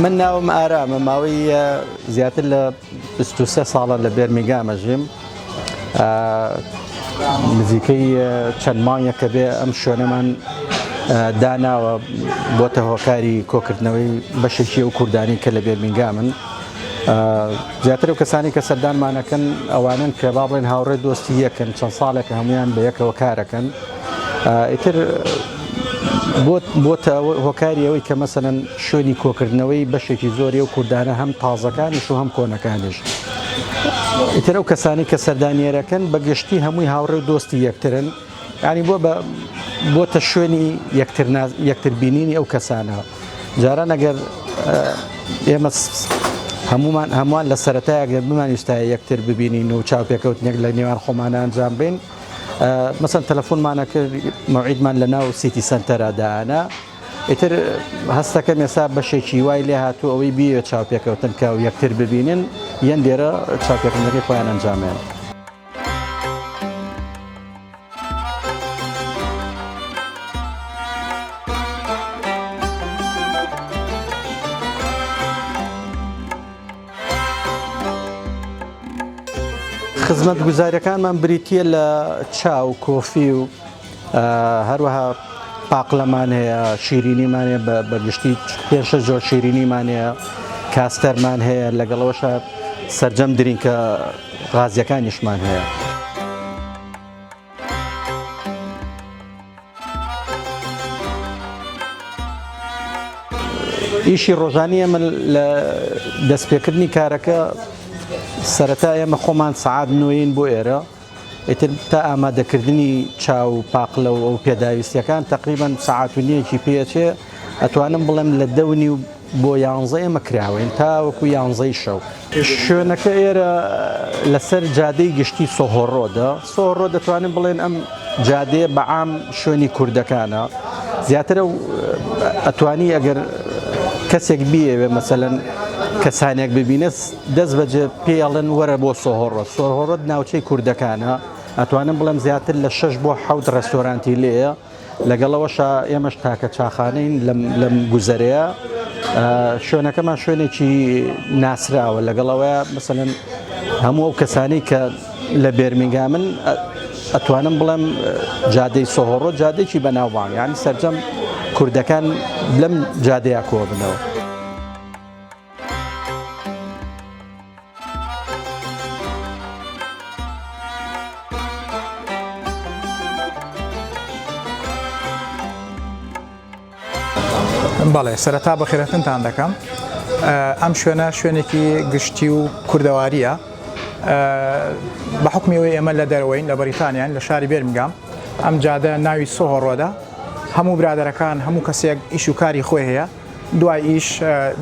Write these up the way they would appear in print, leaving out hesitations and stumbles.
من ناوم ئارامە ماوەی زیاتر لە 23 ساڵە لە بێرمیگامە ژیم. نزیکەی چەند مانگێک کە بێ ئەم شوێنەمان داناوە بۆتە هۆکاری کۆکردنەوەی بەشێکی ئەو کوردانی کە لە بێرمیگامن. زیاتر ئەو کەسانی کە سەردانمانەکەن ئەوانن کە با بڵێن هاوڕێ دۆستی یەکن، چەند ساڵێکە هەمویان بە یەکەوە کارەکەن. ئیتر بۆتە هۆکاری ئەوەی کە مەسەلەن شوێنی کۆکردنەوەی بەشێکی زۆری و کوردانە هەم تازەکانیش و هەم کۆنەکانیش. ئیتر ئەو کەسانی کە سەردانیێرەکەن بەگشتی هەمووی هاوڕێ و دۆستی یەکترن، ینی بۆتە شوێنی یەکتربینینی ئەو کەسانە. جاران ئەگەر ئێمە هەمووان لە سەرەتای ئەگەر بمانویستایە یەکتر ببینین و چاوپێکەوتنێک لە نێوان خۆمانە ئەنجام بین، مەسەن تەلەفۆنمانە کرد مەوعیدمان لە ناو سیتی سەنتەرا دانا. ئیتر هەستەکەم ئێستا بەشێکی وای لێ هاتوو ئەوەی بیوێ چاوپێکەوتن کە و یەکتر ببینن یەن لێرە چاوپێکردنەکەی خۆیان ئەنجامێن. خزمەت گوزاریەکانمان بریتیە لە چاو، کۆفی و هەروەها پاقلەمان هەیە، شیرینیمان هەیە، بەگشتی 5 جۆر شیرینیمان هەیە، کاستەرمان هەیە، لەگەڵەوەشە سەرجەم درینکە غازیەکانیشمان هەیە. ئیشی ڕۆژانی ئەمە لە دەستپێکردنی کارەکە سەرەتا ئێمە خۆمان سەعات 9 بۆ ئێرە، ئیتر تا ئامادەکردنی چاو و پاقلە و ئەو پێداویستیەکان تقریبان سەعات و نیەکی پێچێ. ئەتوانم بڵێم لە 10 بۆ 11 ئێمە کراوین تا وەکو 11 شەو. شوێنەکە ئێرە لەسەر جادەی گشتی سۆهۆڕۆدە. سۆهۆڕۆ دەتوانم بڵێن ئەم جادەیە بەعام شوێنی کوردەکانە. زیاتر ئەتوانی ئەگەر کەسێک بیەوێ مەسەلەن کەسانێک ببینێت دەست بەجێ پێڵن وەرە بۆ سۆهۆڕۆ. سۆهۆڕۆ ناوچەی کوردەکانە. ئەتوانم بڵێم زیاتر لە 6 بۆ 7 ڕێستۆرانتی لێیە. لەگەڵەوەشە ئێمەش تاکە چاخانەین لەم گوزەرەیە. شوێنەکەمان شوێنێکی ناسراوە. لەگەڵەوەیە مەسەلەن هەموو ئەو کەسانی کە لە بێرمیگامن ئەتوانم بڵێم جادەی سۆهۆڕۆ جادەیەکی بەناوبانگ، یعنی سەرجەم کوردەکان لەم جادەیە کۆ بنەوە. بەڵێ سەرەتا بەخێرەتنتان دەکەم. ئەم شوێنە شوێنێکی گشتی و کوردەواریە. بە حکمیەوەی ئێمە لە دەرەوەین لە بەریتانیان لە شاری بێرمیگام. ئەم جادە ناوی سۆهۆڕۆدا. هەموو برادەرەکان هەموو کەسێک ئیش و کاری خۆی هەیە. دوای ئیش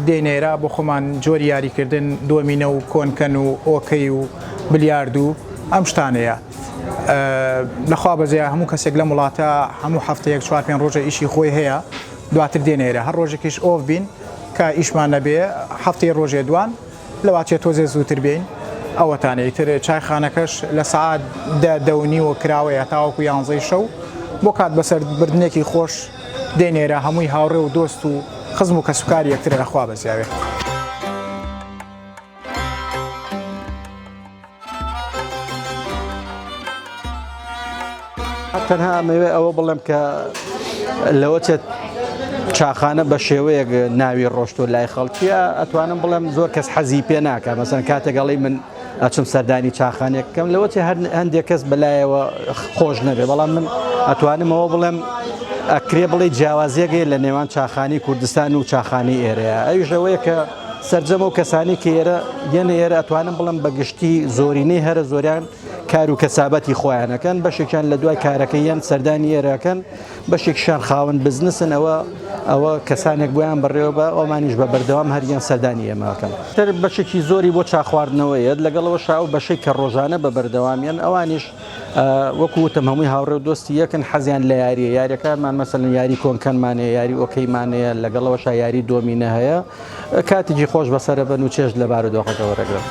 دێنێرە بۆ خۆمان جۆری یاریکردن دۆمینە و کۆنکەن و ئۆکەی و بلیارد و ئەم شتانەیە. لەخوا بەزەیە هەموو کەسێک لە وڵاتە هەموو هەفتەیەک 4-5 ڕۆژە ئیشی خۆی هەیە. دواتر دێنێرە هەر ڕۆژێکیش ئۆف بین کە ئیشمان نەبێ هەفتەی ڕۆژێ دوان لەواچێت تۆزێ زووتر بین. ئەوەتانەی تر چایخانەکەش لە سەعات 10:30 کراوەیە تاوەکو 11 شەو بۆ کات بەسەر بردنێکی خۆش دێنێرە هەمووی هاوڕێ و دۆست و خزم و کەسوکاری یەکترە لەخوا بەزیاوێ. تەنها ئەمەوێ ئەوە بڵێم کە لەوەچێت چاخانە بە شێوەیەک ناوی ڕۆشتۆ لای خەڵکیە ئەتوانم بڵێم زۆر کەس حەزی پێ ناکە. مەسەن کاتێکگەڵی من ئەچم سەردانی چاخانێکەکەم لەوەچێ هەندێک کەس بەلایەوە خۆش نەبێ، بەڵام من ئەتوانمەوە بڵێم ئەکرێ بڵێ جیاوازیەکەی لە نێوان چاخانی کوردستان و چاخانی ئێرەیە. ئەویش ئەوەیە کە سەرجەمە و کەسانی کە ئێرە یەنە ئێرە ئەتوانم بڵێم بەگشتی زۆرینەی هەرە زۆریان کار و کەسابەتی خۆیانەکەن، بەشێکیان لە دوای کارەکەی یان سەردانی ئێرەکەن، بەشێکیان خاوەن بزنسن. ئەوە کەسانێک بۆیان بڕێوە بە ئەومانیش بە بەردەوام هەریان سەردانی ئێمەکەن. تر بەشێکی زۆری بۆ چاخواردنەوەیە. لەگەڵەوە شاو بەشەی کە ڕۆژانە بە بەردەوامیان ئەوانیش وەکو وتم هەمووی هاوڕێ و دۆستی یەکن، حەزیان لە یاریە. یاریەکانمان مەسەلەن یاری کۆنکەنمانەیە، یاری ئۆکەیمانەیە، لەگەڵەوەش یاری دۆمینە هەیە. کاتێکی خۆش بەسەرە بن و چێژ لە بارودۆخەکە وەرەگرن.